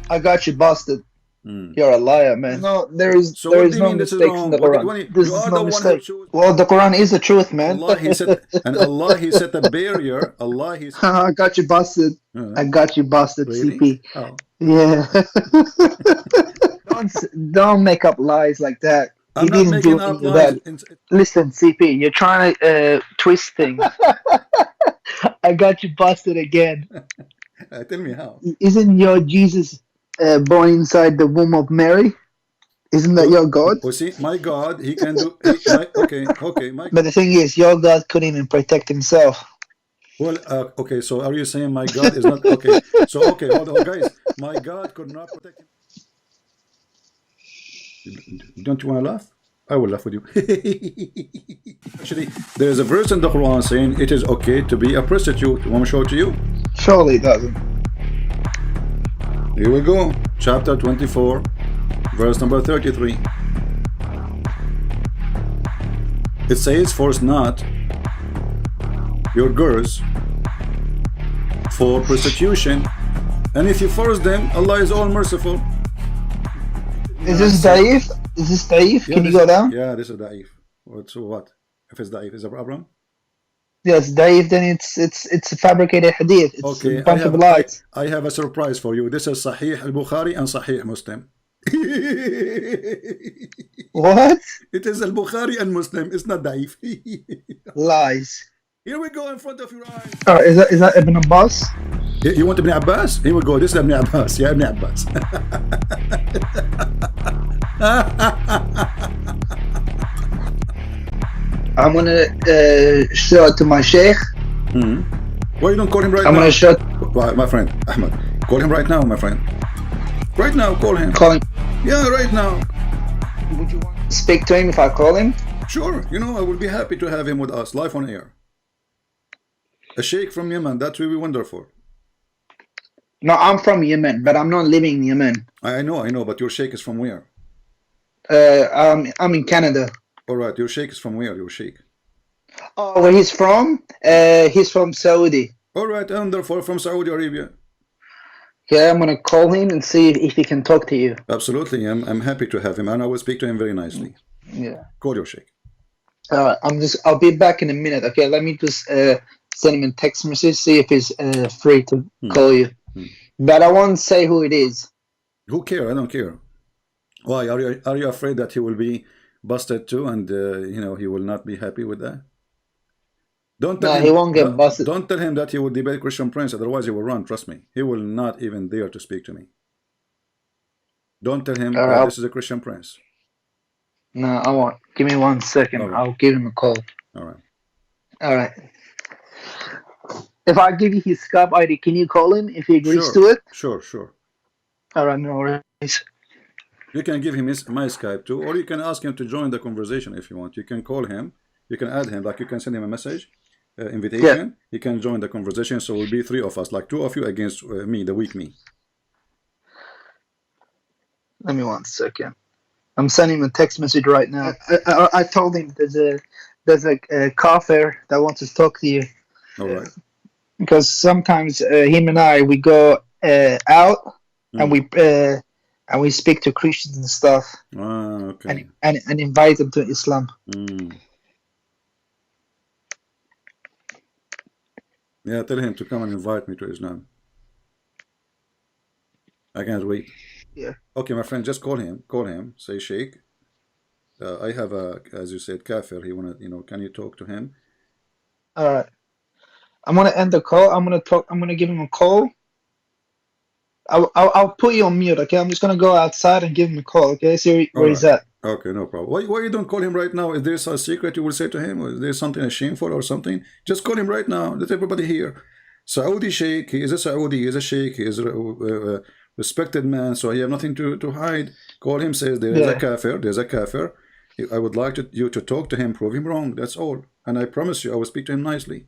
I got you busted. You're a liar, man. No, there is no mistakes in the Quran. This is no mistake. Well, the Quran is the truth, man. Allah, he set, and Allah, he set a barrier. Allah, he set... I got you busted. I got you busted, Really? CP. Oh. Yeah. don't make up lies like that. I'm He not didn't making do up any of lies. that. Listen, CP, you're trying to twist things. I got you busted again. Tell me how. Isn't your Jesus born inside the womb of Mary? Isn't that your God? Oh, see, my God, he can do... okay. But the thing is, your God couldn't even protect himself. Well, okay, so are you saying my God is not... Okay, so, okay, hold on, guys. My God could not protect him. Don't you want to laugh? I will laugh with you. Actually, there is a verse in the Quran saying it is okay to be a prostitute. You want me to show it to you? Surely it doesn't. Here we go. Chapter 24, verse number 33. It says, force not your girls for prostitution, and if you force them, Allah is all merciful. Is this Daif? Is this Daif? Yeah, Can you go down? Yeah, this is Daif. So what? If it's Daif, is a problem? Yes, Daif, then it's a fabricated hadith. It's Okay, a bunch of lies. I have a surprise for you. This is Sahih al-Bukhari and Sahih Muslim. What? It is al-Bukhari and Muslim. It's not Daif. Lies. Here we go in front of your eyes. Is that Ibn Abbas? You want Ibn Abbas? Here we go. This is Ibn Abbas. Yeah, Ibn Abbas. I'm gonna show it to my Sheikh. Why you don't call him right now? I'm gonna show my friend Ahmad. Call him right now, my friend. Right now, call him. Call him. Yeah, right now. Would you want to speak to him if I call him? Sure. You know, I will be happy to have him with us live on air. A Sheikh from Yemen. That will be wonderful. No, I'm from Yemen, but I'm not living in Yemen. I know, but your Sheikh is from where? I'm in Canada. All right, your Sheikh is from where? Your Sheikh? Oh, where he's from? He's from Saudi. All right, and therefore from Saudi Arabia. Yeah, I'm gonna call him and see if he can talk to you. Absolutely, I'm happy to have him, and I will speak to him very nicely. Yeah. Call your Sheikh. I'll be back in a minute. Okay, let me just send him a text message, see if he's free to call you. But I won't say who it is. Who cares? I don't care. Why are you afraid that he will be busted too, and you know, he will not be happy with that? Don't tell him, he won't get busted. Don't tell him that he will debate Christian Prince, otherwise he will run. Trust me, he will not even dare to speak to me. Don't tell him that this is a Christian Prince. No, I won't. Give me 1 second. Right. I'll give him a call. All right. If I give you his Skype ID, can you call him if he agrees to it? Sure. All right, no worries. You can give him my Skype too, or you can ask him to join the conversation if you want. You can call him, you can add him, like you can send him a message, invitation. Yeah. He can join the conversation, so we'll be 3 of us, like 2 of you against me, the weak me. Let me 1 second. I'm sending him a text message right now. I told him there's a kafir that wants to talk to you. All right. Because sometimes him and I, we go out and we speak to Christians and stuff. Okay. And invite them to Islam. Yeah, tell him to come and invite me to Islam. I can't wait. Yeah. Okay, my friend, just call him. Say, Sheikh, I have a, as you said, kafir. He wanna, you know, can you talk to him? All right. I'm gonna end the call. I'm gonna give him a call. I'll put you on mute. Okay. I'm just gonna go outside and give him a call. Okay. See where he's at. Okay, no problem. Why you don't call him right now? Is there a secret you will say to him? Or is there something shameful or something? Just call him right now. Let everybody hear. Saudi Sheikh. He is a Saudi. He is a Sheikh. He is a respected man. So he have nothing to hide. Call him. Says there is a kafir. There's a kafir. I would like you to talk to him. Prove him wrong. That's all. And I promise you, I will speak to him nicely.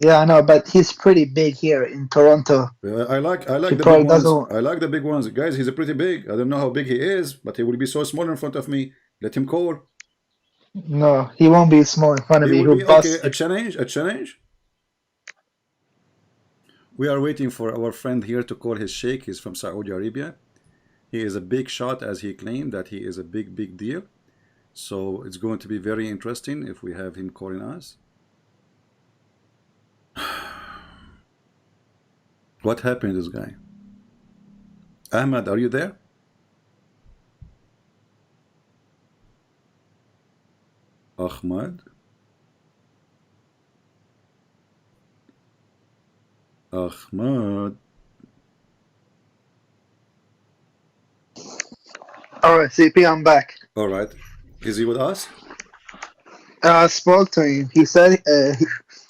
Yeah, I know, but he's pretty big here in Toronto. I like the big ones. I like the big ones, guys. He's pretty big. I don't know how big he is, but he will be so small in front of me. Let him call. No, he won't be small in front of me. Okay, a challenge. We are waiting for our friend here to call his Sheikh. He's from Saudi Arabia. He is a big shot, as he claimed that he is a big deal. So it's going to be very interesting if we have him calling us. What happened to this guy? Ahmad, are you there? Ahmad? Ahmad? All right, CP, I'm back. All right. Is he with us? I spoke to him. He said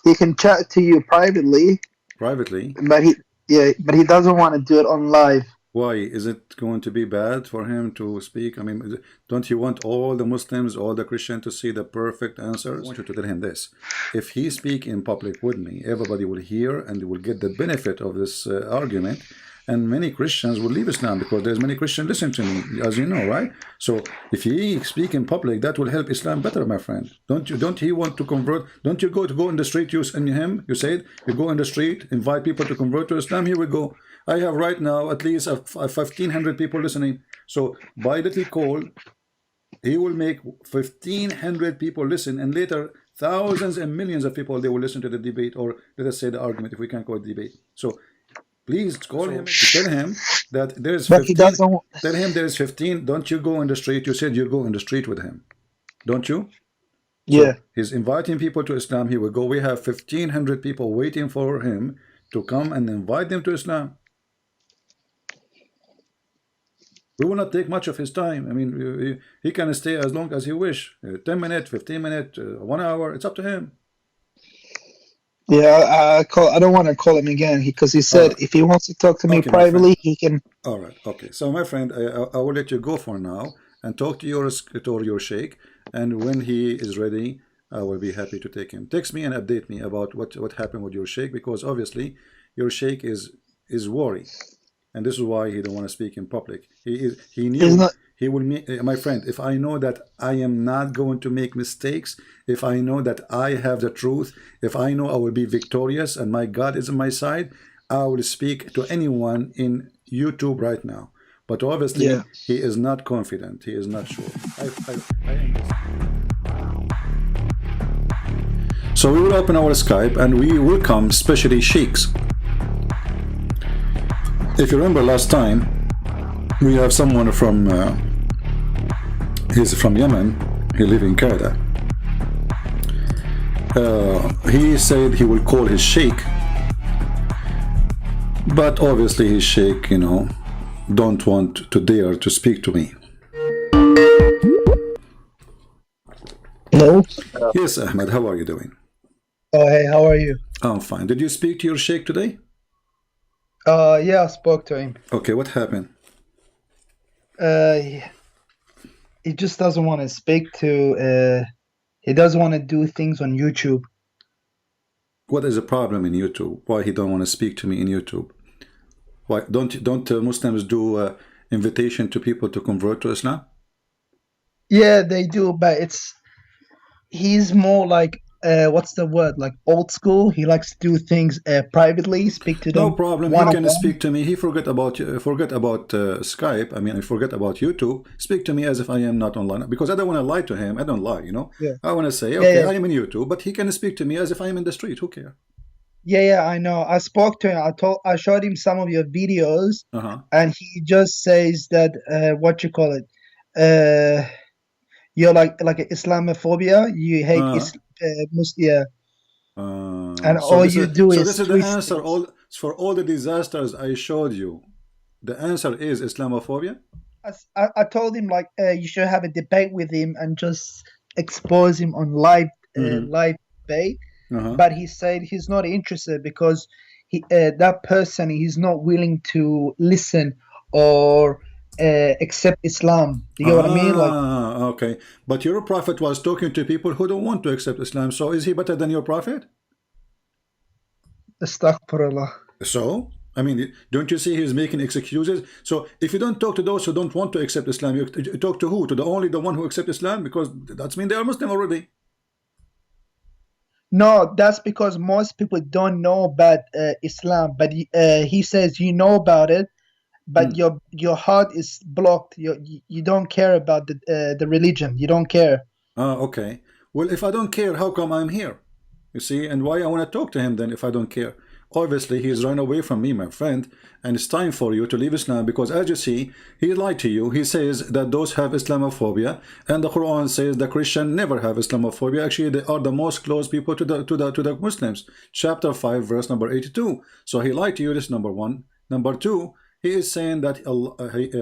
he can chat to you privately, Privately? but he doesn't want to do it on live. Why? Is it going to be bad for him to speak? I mean, don't you want all the Muslims, all the Christians to see the perfect answers? I want you to tell him this. If he speak in public with me, everybody will hear and will get the benefit of this argument. And many Christians will leave Islam because there's many Christians listening to me, as you know, right? So if he speak in public, that will help Islam better, my friend. Don't he want to convert? Don't you go in the street, you said, you go in the street, invite people to convert to Islam. Here we go. I have right now at least 1,500 people listening. So by that he call, he will make 1,500 people listen, and later thousands and millions of people, they will listen to the debate, or let us say the argument, if we can call it debate. So please call him, tell him that there is 15. Tell him there is 15. Don't you go in the street. You said you go in the street with him, don't you? Yeah. So he's inviting people to Islam. Here we go. We have 1,500 people waiting for him to come and invite them to Islam. We will not take much of his time. I mean, he can stay as long as he wish. 10 minutes, 15 minutes, 1 hour. It's up to him. Yeah, I don't want to call him again because he said if he wants to talk to me privately, he can. All right. Okay. So, my friend, I will let you go for now and talk to your Sheikh. And when he is ready, I will be happy to take him. Text me and update me about what happened with your Sheikh, because obviously your Sheikh is worried. And this is why he don't want to speak in public. He knew he will make, my friend, if I know that I am not going to make mistakes, if I know that I have the truth, if I know I will be victorious and my God is on my side, I will speak to anyone in YouTube right now. But obviously he is not confident. He is not sure. So we will open our Skype and we welcome especially Sheikhs. If you remember last time, we have someone from, he's from Yemen, he lives in Canada. He said he will call his Sheikh, but obviously his Sheikh, don't want to dare to speak to me. Hello? Yes, Ahmed, how are you doing? Oh, hey, how are you? I'm fine. Did you speak to your Sheikh today? Yeah, I spoke to him. Okay, what happened? He just doesn't want to speak to, he doesn't want to do things on YouTube. What is the problem in YouTube? Why he don't want to speak to me in YouTube? Why don't Muslims do invitation to people to convert to Islam? Yeah, they do, but he's more like, what's the word, like old school. He likes to do things privately, speak to them. No problem. He can speak to me. He forget about Skype. I mean, I forget about YouTube. Speak to me as if I am not online, because I don't want to lie to him. I don't lie, Yeah. I want to say, okay, I am in YouTube, but he can speak to me as if I am in the street. Who cares? Yeah, I know. I spoke to him. I showed him some of your videos, and he just says that what you call it, you're like Islamophobia. You hate Muslim. And so all you do is. So this is the answer. For all the disasters I showed you, the answer is Islamophobia. I told him you should have a debate with him and just expose him on live debate. But he said he's not interested because that person is not willing to listen or accept Islam. You get what I mean? Okay. But your prophet was talking to people who don't want to accept Islam. So is he better than your prophet? Astaghfirullah. So, I mean, don't you see he's making excuses? So if you don't talk to those who don't want to accept Islam, you talk to who? To only the one who accepts Islam? Because that's mean they are Muslim already. No, that's because most people don't know about Islam, but he says you know about it, but your heart is blocked. You don't care about the religion. You don't care. Okay. Well, if I don't care, how come I'm here? You see, and why I want to talk to him then if I don't care? Obviously, he's run away from me, my friend, and it's time for you to leave Islam because, as you see, he lied to you. He says that those have Islamophobia, and the Quran says the Christian never have Islamophobia. Actually, they are the most close people to the Muslims. Chapter 5, verse number 82. So he lied to you. This is number one. Number two, he is saying that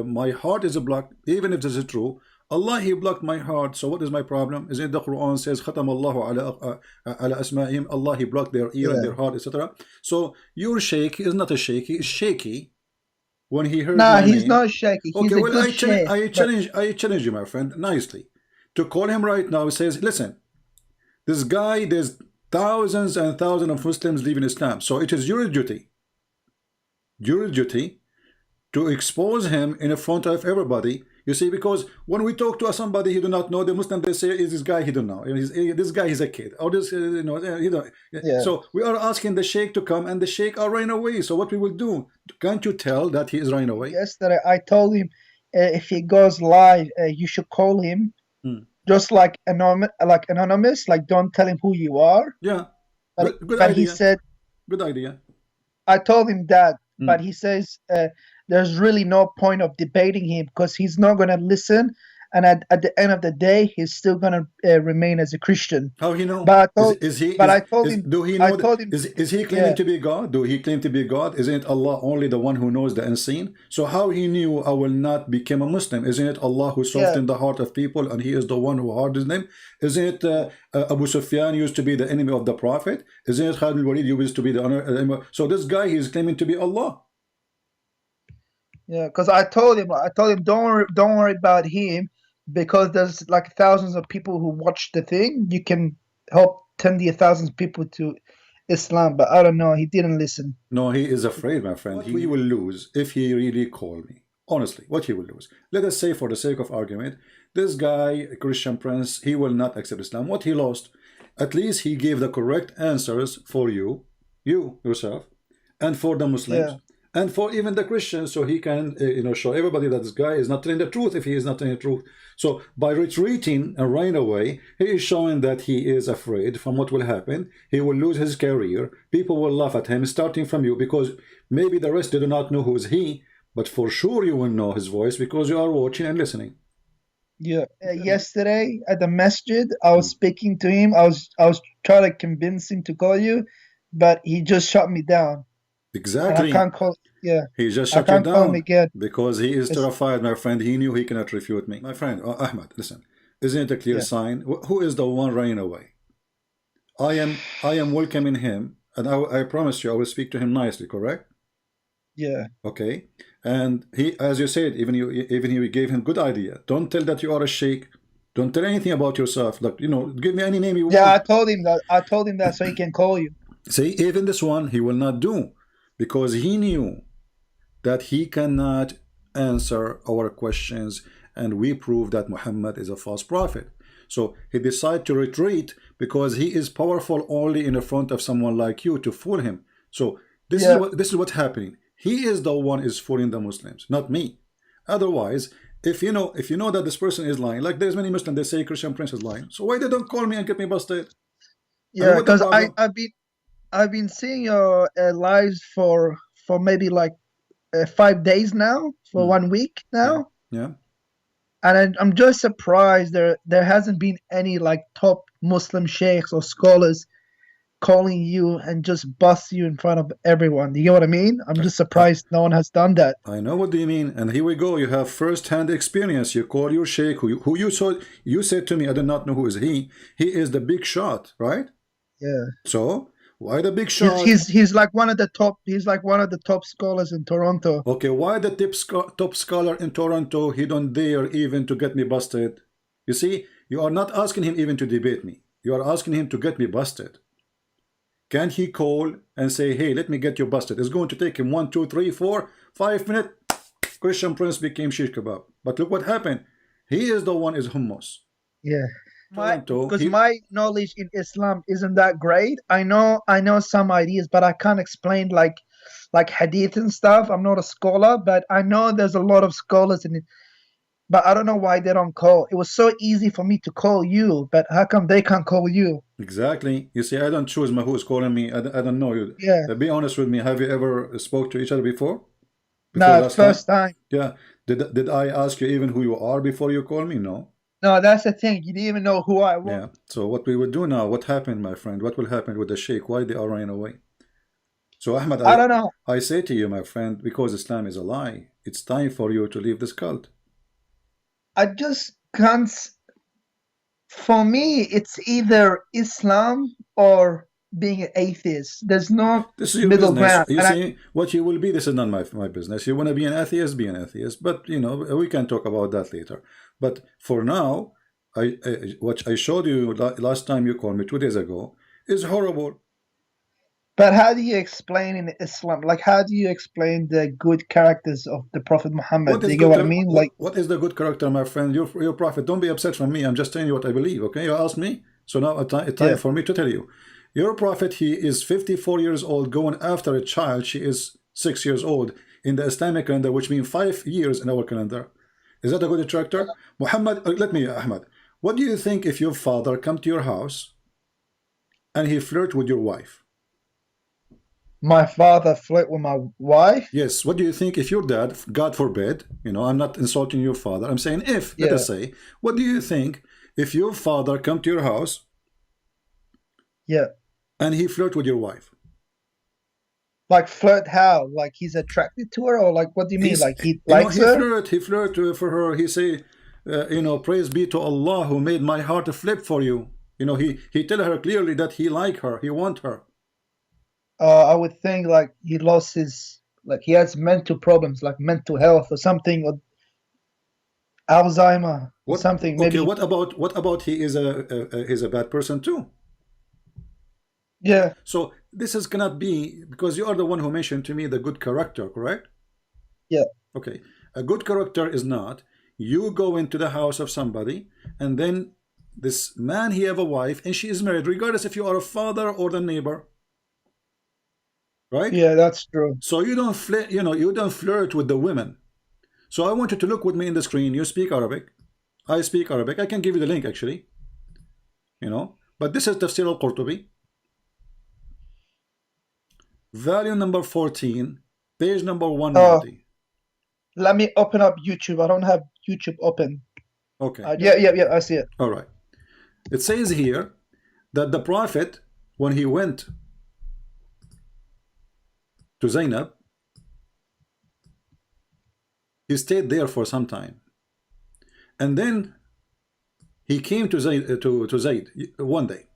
my heart is blocked, even if this is true. Allah, he blocked my heart. So what is my problem? Isn't it the Quran says ختم الله على أسمائهم, Allah, he blocked their ear and their heart, etc. So your Sheikh is not a Sheikh, he is shaky when he heard Nah, my he's name. not shaky. He's Okay, a well, good sheikh. I challenge you, my friend, nicely, to call him right now. He says, listen, this guy, there's thousands and thousands of Muslims leaving Islam. So it is your duty to expose him in front of everybody. You see, because when we talk to somebody he do not know, the Muslim, they say, is this guy he don't know. This guy is a kid. Or this, you know, he don't. Yeah. So we are asking the Sheikh to come, and the Sheikh are running away. So what we will do? Can't you tell that he is running away? Yesterday, I told him if he goes live, you should call him, just like anonymous, like don't tell him who you are. Yeah, good but idea. He said, good idea. I told him that, but he says there's really no point of debating him because he's not going to listen, and at the end of the day, he's still going to remain as a Christian. How he know? But I told him. Do he know? Is he claiming to be God? Do he claim to be God? Isn't Allah only the one who knows the unseen? So how he knew I will not become a Muslim? Isn't it Allah who softened the heart of people, and he is the one who hardened them? Isn't it Abu Sufyan used to be the enemy of the Prophet? Isn't it Khalid al-Walid used to be the enemy? So this guy, he is claiming to be Allah. Yeah, because I told him don't worry about him, because there's like thousands of people who watch the thing. You can help 10,000 of people to Islam, but I don't know. He didn't listen. No, he is afraid, my friend. He will lose if he really called me. Honestly, what he will lose. Let us say, for the sake of argument, this guy, a Christian prince, he will not accept Islam. What he lost? At least he gave the correct answers for you yourself, and for the Muslims. Yeah. And for even the Christians, so he can show everybody that this guy is not telling the truth if he is not telling the truth. So by retreating and running away, he is showing that he is afraid from what will happen. He will lose his career. People will laugh at him, starting from you, because maybe the rest do not know who is he, but for sure you will know his voice because you are watching and listening. Yeah. Yesterday at the masjid, I was speaking to him. I was trying to convince him to call you, but he just shut me down. Exactly. I can't call. Yeah. He just shut you down because he is terrified, my friend. He knew he cannot refute me. My friend, Ahmad, listen. Isn't it a clear sign? Who is the one running away? I am welcoming him, and I promise you I will speak to him nicely, correct? Yeah. Okay. And he, as you said, even you gave him good idea. Don't tell that you are a sheikh. Don't tell anything about yourself. Like, give me any name you want. Yeah, I told him that so he can call you. See, even this one he will not do, because he knew that he cannot answer our questions, and we prove that Muhammad is a false prophet. So he decided to retreat because he is powerful only in the front of someone like you to fool him. So this is what's happening. He is the one is fooling the Muslims, not me. Otherwise, if you know that this person is lying, like there's many Muslims, they say Christian prince is lying. So why they don't call me and get me busted? Yeah, because I've been seeing your lives for maybe like 5 days now, for 1 week now. Yeah. And I'm just surprised there hasn't been any like top Muslim sheikhs or scholars calling you and just bust you in front of everyone. Do you know what I mean? I'm just surprised no one has done that. I know what do you mean. And here we go. You have first-hand experience. You call your sheikh who you saw. You said to me, I do not know who is he. He is the big shot, right? Yeah. So why the big shot? He's like one of the top. He's like one of the top scholars in Toronto. Okay, why the top scholar in Toronto? He don't dare even to get me busted. You see, you are not asking him even to debate me. You are asking him to get me busted. Can he call and say, hey, let me get you busted? It's going to take him 1, 2, 3, 4, 5 minutes. Christian prince became shish kebab. But look what happened. He is the one is hummus. Yeah. my told him to. because my knowledge in Islam isn't that great. I know some ideas, but I can't explain like hadith and stuff. I'm not a scholar, but I know there's a lot of scholars in it. But I don't know why they don't call. It was so easy for me to call you, but how come they can't call you? Exactly. You see, I don't choose my who's calling me. I don't know you. Yeah. Be honest with me. Have you ever spoke to each other before? Before No, last time? first time. Yeah. Did I ask you even who you are before you call me? No. No, that's the thing. You didn't even know who I was. Yeah. So what we will do now? What happened, my friend? What will happen with the Sheikh? Why they are running away? So Ahmad, I don't know. I say to you, my friend, because Islam is a lie. It's time for you to leave this cult. I just can't. For me, it's either Islam or being an atheist. There's no This is your middle business. ground. You see, what you will be, this is not my business. You want to be an atheist, be an atheist. But, you know, we can talk about that later. But for now, what I showed you last time you called me 2 days ago is horrible. But how do you explain in Islam? Like, how do you explain the good characters of the Prophet Muhammad? Do you get what I mean? Like, what is the good character, my friend? Your prophet. Don't be upset from me. I'm just telling you what I believe. Okay, you asked me, so now a time for me to tell you. Your prophet, he is 54 years old, going after a child. She is 6 years old in the Islamic calendar, which means 5 years in our calendar. Is that a good character? Muhammad, let me, Ahmad. What do you think if your father come to your house and he flirt with your wife? my father flirt with my wife? Yes. What do you think if your dad, God forbid, you know, I'm not insulting your father. I'm saying if, let us say, what do you think if your father come to your house and he flirt with your wife? Like flirt how? Like he's attracted to her, or like what do you mean? Like he likes her? He flirt for her. He say, you know, praise be to Allah who made my heart flip for you. You know, he tell her clearly that he like her, he want her. I would think like he lost his, like he has mental problems, like mental health or something, or Alzheimer or something. Maybe. Okay, what about he is a bad person too? Yeah. So this is cannot be, because you are the one who mentioned to me the good character, correct? Yeah. Okay. A good character is not you go into the house of somebody and then this man, he have a wife and she is married, regardless if you are a father or the neighbor. Right? Yeah, that's true. So you don't flirt, you know, you don't flirt with the women. So I want you to look with me in the screen. You speak Arabic. I speak Arabic. I can give you the link actually. You know, but this is Tafsir al-Qurtubi. Volume number 14, page number 190. Let me open up YouTube. I don't have YouTube open. Okay. Yeah, I see it. All right. It says here that the Prophet, when he went to Zainab, he stayed there for some time. And then he came to Zayd one day.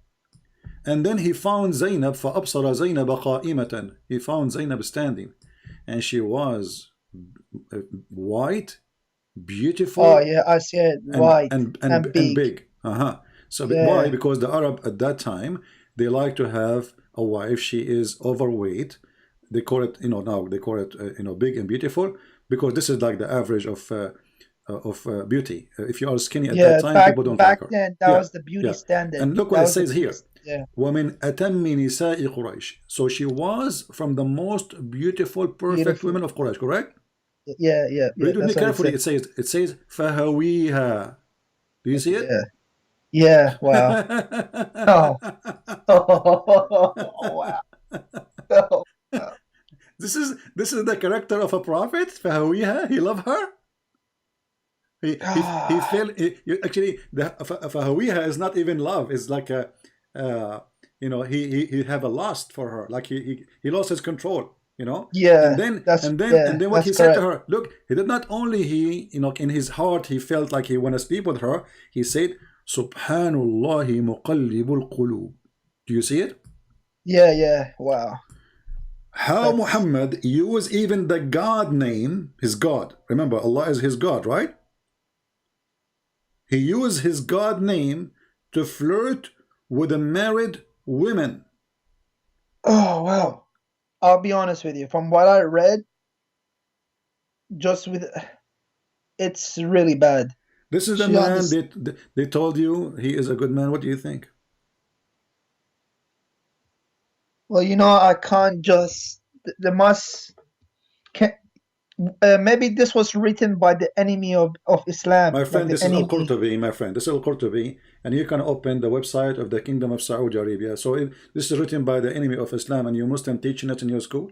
And then he found Zainab, فَأَبْصَرَ زَيْنَبَ قَائِمَةً. He found Zainab standing. And she was white, beautiful. Oh, yeah, I see it. White and big. So why? Because the Arab at that time, they like to have a wife. She is overweight. They call it, you know, now they call it, you know, big and beautiful, because this is like the average of beauty. If you are skinny at that time, people don't like her. Back then, that was the beauty standard. And look what it says here. وَمِنْ أَتَمِّ نِسَاءِ قُرَيْشِ. So she was from the most beautiful, perfect women of Quraysh, correct? Yeah. Read with me carefully. It says فَهَوِيهَا. Do you see it? Yeah. Wow. Oh. Wow. Oh. This is the character of a prophet. فَهَوِيهَا. He loved her. He felt actually the فَهَوِيهَا is not even love. It's like a you know, he have a lust for her, like he lost his control, you know. And then what he said to her, look, he did not only, he, you know, in his heart he felt like he want to sleep with her. He said, Subhanallah muqallibul qulub. Do you see it? Yeah. Wow. How Muhammad used even the God name, his God. Remember, Allah is his God, right? He used his God name to flirt with the married women. Oh, wow. I'll be honest with you. From what I read, it's really bad. This is the man they told you he is a good man. What do you think? Well, you know, I can't just. There must. Can, maybe this was written by the enemy of Islam, My like friend, the this is enemy. Al-Qurtubi, my friend. This is Al-Qurtubi, and you can open the website of the Kingdom of Saudi Arabia. So if this is written by the enemy of Islam and you Muslim teaching it in your school,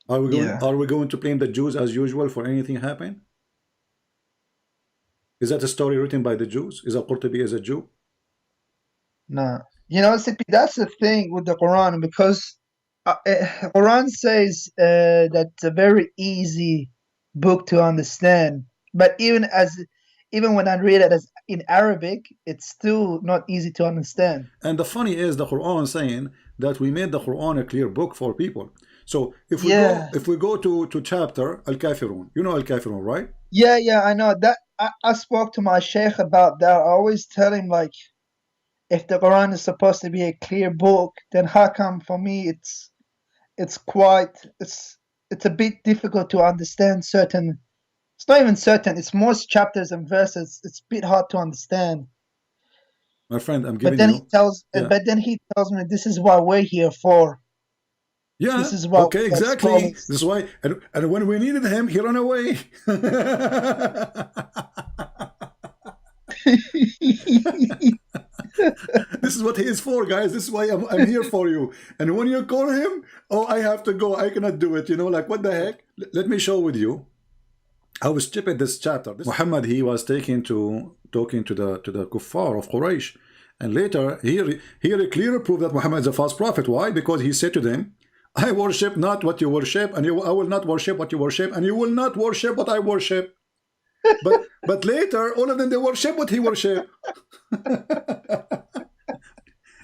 Yeah. are we going to blame the Jews as usual for anything happen? Is that a story written by the Jews? Is Al-Qurtubi as a Jew? No. You know, see, that's the thing with the Quran, because Quran says that's a very easy book to understand. But even when I read it as in Arabic, it's still not easy to understand. And the funny is the Quran saying that we made the Quran a clear book for people. So if Yeah. we go to chapter Al-Kafirun, you know Al-Kafirun, right? Yeah, I know that. I spoke to my Sheikh about that. I always tell him, like, if the Quran is supposed to be a clear book, then how come for me it's quite it's a bit difficult to understand certain. It's not even certain. It's most chapters and verses. It's a bit hard to understand. My friend, I'm But giving then he you, tells, yeah. but then he tells me this is what we're here for. Yeah, This is what okay, like exactly. scholars. This is why, and when we needed him, he ran away. This is what he is for, guys. This is why I'm here for you. And when you call him, oh, I have to go. I cannot do it. You know, like what the heck? Let me show with you. I was stupid this chapter. Muhammad, he was talking to the kuffar of Quraysh, and later he clearly proved that Muhammad is a false prophet. Why? Because he said to them, I worship not what you worship, and I will not worship what you worship, and you will not worship what I worship. But later, all of them, they worship what he worship.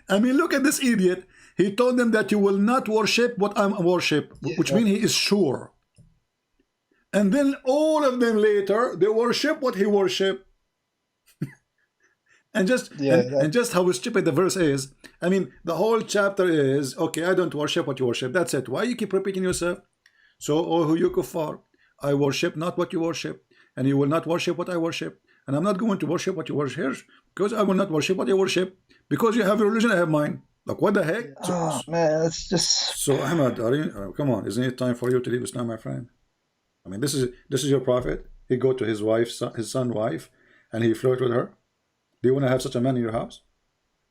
I mean, look at this idiot. He told them that you will not worship what I worship, which means he is sure. And then all of them later, they worship what he worship. And just how stupid the verse is. I mean, the whole chapter is, okay, I don't worship what you worship. That's it. Why you keep repeating yourself? So, oh, who you kuffar, I worship not what you worship, and you will not worship what I worship. And I'm not going to worship what you worship, because I will not worship what you worship. Because you have your religion, I have mine. Like, what the heck? Oh, man, it's just... So, Ahmad, come on. Isn't it time for you to leave Islam, my friend? I mean, this is your prophet. He go to his son's wife, and he flirt with her. Do you want to have such a man in your house?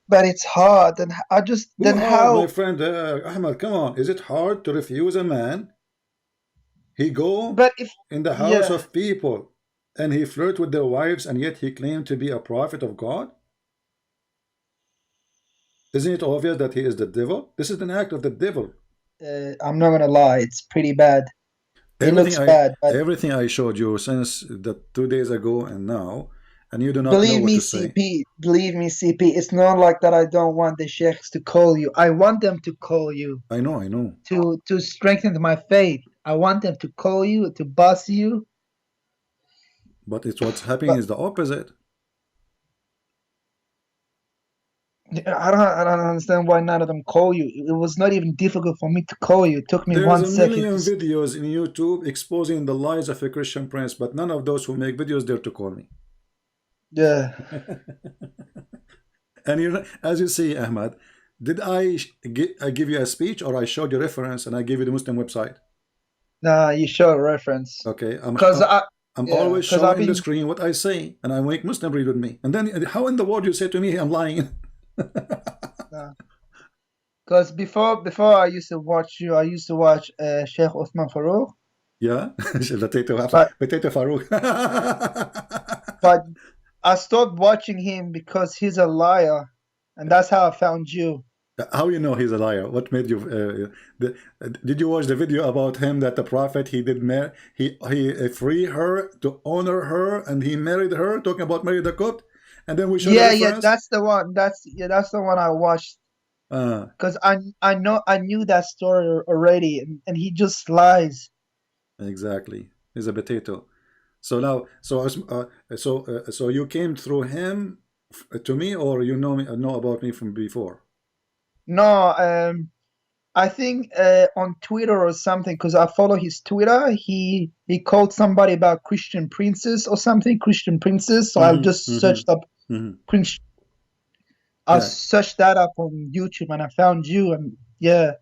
But it's hard, and I just... Then how... My friend, Ahmad, come on. Is it hard to refuse a man? He go but if, in the house of people, and he flirt with their wives, and yet he claimed to be a prophet of God? Isn't it obvious that he is the devil? This is an act of the devil. I'm not gonna lie, it's pretty bad. It looks bad. But everything I showed you since the 2 days ago and now, and you do not believe know what me, to say. Believe me, CP. It's not like that. I don't want the sheikhs to call you. I want them to call you. I know. To strengthen my faith. I want them to call you, to boss you. But it's what's happening is the opposite. I don't understand why none of them call you. It was not even difficult for me to call you. It took me 1 second. There's a million videos in YouTube exposing the lies of a Christian prince, but none of those who make videos dare to call me. Yeah. And as you see, Ahmad, did I give you a speech, or I showed you reference and I gave you the Muslim website? Nah, you showed a reference. Okay, I'm yeah, always showing the screen what I say, and I make Muslim read with me. And then how in the world you say to me I'm lying? Because before I used to watch you, I used to watch Sheikh Uthman Farouk. Yeah, potato Farouk. But I stopped watching him because he's a liar, and that's how I found you. How you know he's a liar? What made you? Did you watch the video about him that the prophet he free her to honor her, and he married her, talking about Mary the Copt, and then we showed yeah, that's the one. That's the one I watched. Because I knew that story already, and he just lies. Exactly, he's a potato. So now, so you came through him to me, or you know about me from before? No, I think on Twitter or something, because I follow his Twitter. He called somebody about Christian princess or something, Christian princess. So I've just searched up Christian. I searched that up on YouTube and I found you, and yeah.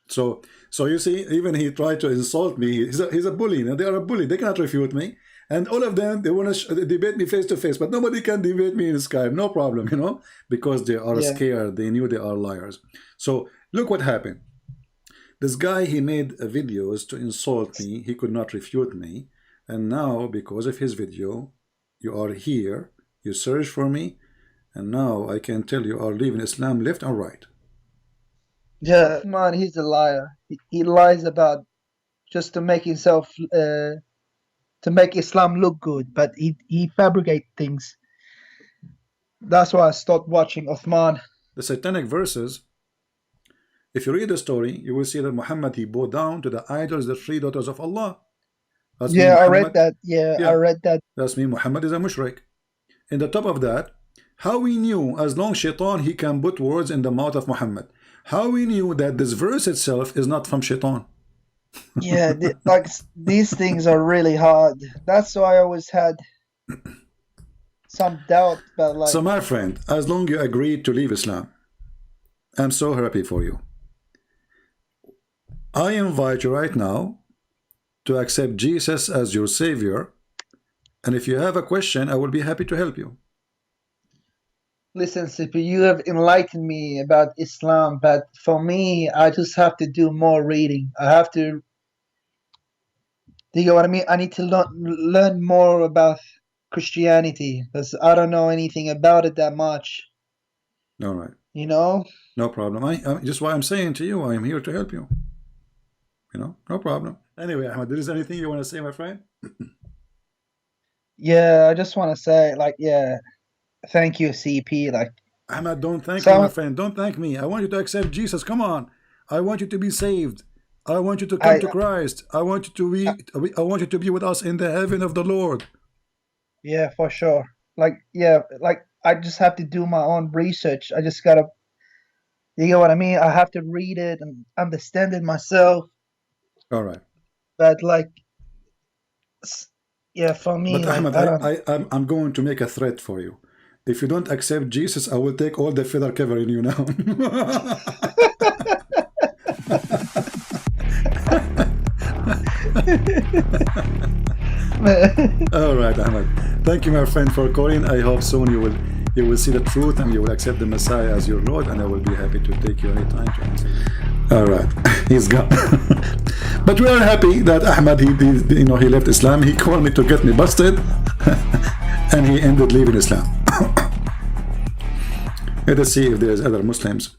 So you see, even he tried to insult me. He's a bully. Now they are a bully. They cannot refute me. And all of them, they want to debate me face to face, but nobody can debate me in Skype. No problem, you know, because they are scared. They knew they are liars. So look what happened. This guy, he made videos to insult me. He could not refute me. And now, because of his video, you are here. You search for me. And now I can tell you are leaving Islam left or right. Yeah, man, he's a liar. He lies about just to make himself, to make Islam look good, but he fabricates things. That's why I stopped watching Uthman. The satanic verses, if you read the story, you will see that Muhammad, he bowed down to the idols, the three daughters of Allah. That's I read that. I read that. That's mean Muhammad is a mushrik. In the top of that, how we knew, as long shaitan, he can put words in the mouth of Muhammad. How we knew that this verse itself is not from shaitan. Yeah, like these things are really hard. That's why I always had some doubt about, like. So my friend, as long you agreed to leave Islam, I'm so happy for you. I invite you right now to accept Jesus as your savior, and if you have a question, I will be happy to help you. Listen, Sippy, you have enlightened me about Islam, but for me, I just have to do more reading. I have to, do you know what I mean? I need to learn more about Christianity, because I don't know anything about it that much. All right. You know? No problem. I just why I'm saying to you, I am here to help you. You know, no problem. Anyway, Ahmad, there is anything you want to say, my friend? Yeah, I just want to say, like, yeah. Thank you, CP. Like, Ahmad, don't thank me, my friend. Don't thank me. I want you to accept Jesus. Come on. I want you to be saved. I want you to come to Christ. I want you to be with us in the heaven of the Lord. Yeah, for sure. Like, yeah, like I just have to do my own research. I just gotta, you know what I mean? I have to read it and understand it myself. All right. But like, yeah, for me. But like, Ahmad, I'm going to make a threat for you. If you don't accept Jesus, I will take all the feather covering you now. All right, Ahmad. Thank you, my friend, for calling. I hope soon you will see the truth and you will accept the Messiah as your Lord, and I will be happy to take you anytime to answer. All right, he's gone. But we are happy that Ahmad, he left Islam. He called me to get me busted, and he ended leaving Islam. Let us see if there's other Muslims